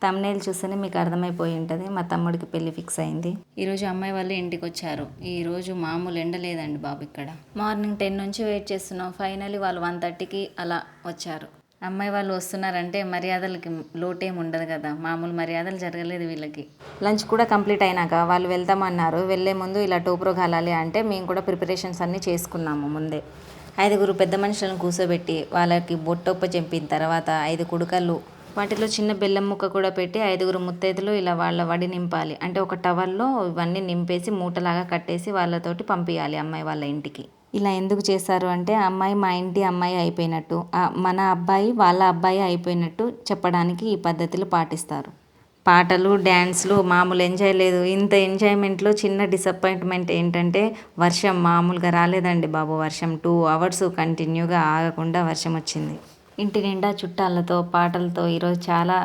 Thumbnail చూస్తేనే మీకు అర్థమైపోయి ఉంటుంది, మా తమ్ముడికి పెళ్లి ఫిక్స్ అయింది. ఈరోజు అమ్మాయి వాళ్ళు ఇంటికి వచ్చారు. ఈరోజు మామూలు ఎండ లేదండి బాబు. ఇక్కడ మార్నింగ్ 10 నుంచి వెయిట్ చేస్తున్నాం. ఫైనలీ వాళ్ళు 1:30కి అలా వచ్చారు. అమ్మాయి వాళ్ళు వస్తున్నారంటే మర్యాదలకి లోటేం ఉండదు కదా, మామూలు మర్యాదలు జరగలేదు వీళ్ళకి. లంచ్ కూడా కంప్లీట్ అయినాక వాళ్ళు వెళ్తామన్నారు. వెళ్ళే ముందు ఇలా టోప్రో కాలాలి అంటే మేము కూడా ప్రిపరేషన్స్ అన్నీ చేసుకున్నాము ముందే. 5 పెద్ద మనుషులను కూర్చోబెట్టి వాళ్ళకి బొట్టొప్ప చెంపిన తర్వాత 5 కుడుకలు, వాటిలో చిన్న బెల్లం ముక్క కూడా పెట్టి 5 ముత్తైదులు ఇలా వాళ్ళ వడి నింపాలి. అంటే ఒక టవల్లో ఇవన్నీ నింపేసి మూటలాగా కట్టేసి వాళ్ళతోటి పంపించాలి అమ్మాయి వాళ్ళ ఇంటికి. ఇలా ఎందుకు చేస్తారు అంటే అమ్మాయి మా ఇంటి అమ్మాయి అయిపోయినట్టు, మన అబ్బాయి వాళ్ళ అబ్బాయి అయిపోయినట్టు చెప్పడానికి ఈ పద్ధతులు పాటిస్తారు. పాటలు, డ్యాన్స్లు మామూలు ఎంజాయ్ లేదు. ఇంత ఎంజాయ్మెంట్లో చిన్న డిసప్పాయింట్మెంట్ ఏంటంటే వర్షం మామూలుగా రాలేదండి బాబు. వర్షం 2 అవర్స్ కంటిన్యూగా ఆగకుండా వర్షం వచ్చింది. ఇంటి నిండా చుట్టాలతో పాటలతో ఈరోజు చాలా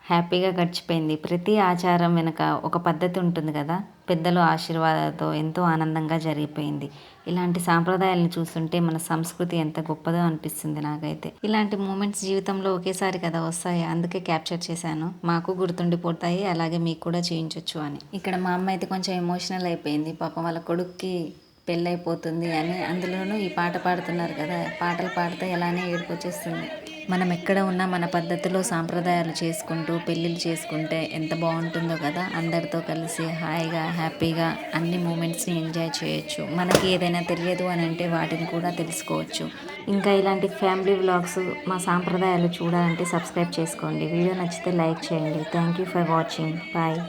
హ్యాపీగా గడిచిపోయింది. ప్రతి ఆచారం వెనుక ఒక పద్ధతి ఉంటుంది కదా, పెద్దల ఆశీర్వాదాలతో ఎంతో ఆనందంగా జరిగిపోయింది. ఇలాంటి సాంప్రదాయాలను చూస్తుంటే మన సంస్కృతి ఎంత గొప్పదో అనిపిస్తుంది నాకైతే. ఇలాంటి మూమెంట్స్ జీవితంలో ఒకేసారి కదా వస్తాయి, అందుకే క్యాప్చర్ చేశాను. మాకు గుర్తుండిపోతాయి, అలాగే మీకు కూడా చేయించవచ్చు అని. ఇక్కడ మా అమ్మ అయితే కొంచెం ఎమోషనల్ అయిపోయింది. పాపం వాళ్ళ కొడుక్కి పెళ్ళైపోతుంది అని. అందులోనూ ఈ పాట పాడుతున్నారు కదా, పాటలు పాడితే ఎలానే ఏడుపు వచ్చేస్తుంది. మనం ఎక్కడ ఉన్నా మన పద్ధతిలో సాంప్రదాయాలు చేసుకుంటూ పెళ్ళిళ్ళు చేసుకుంటే ఎంత బాగుంటుందో కదా. అందరితో కలిసి హాయిగా హ్యాపీగా అన్ని మూమెంట్స్ని ఎంజాయ్ చేయొచ్చు. మనకి ఏదైనా తెలియదు అని అంటే వాటిని కూడా తెలుసుకోవచ్చు. ఇంకా ఇలాంటి ఫ్యామిలీ వ్లాగ్స్, మా సాంప్రదాయాలు చూడాలంటే సబ్స్క్రైబ్ చేసుకోండి. వీడియో నచ్చితే లైక్ చేయండి. Thank you for watching. Bye.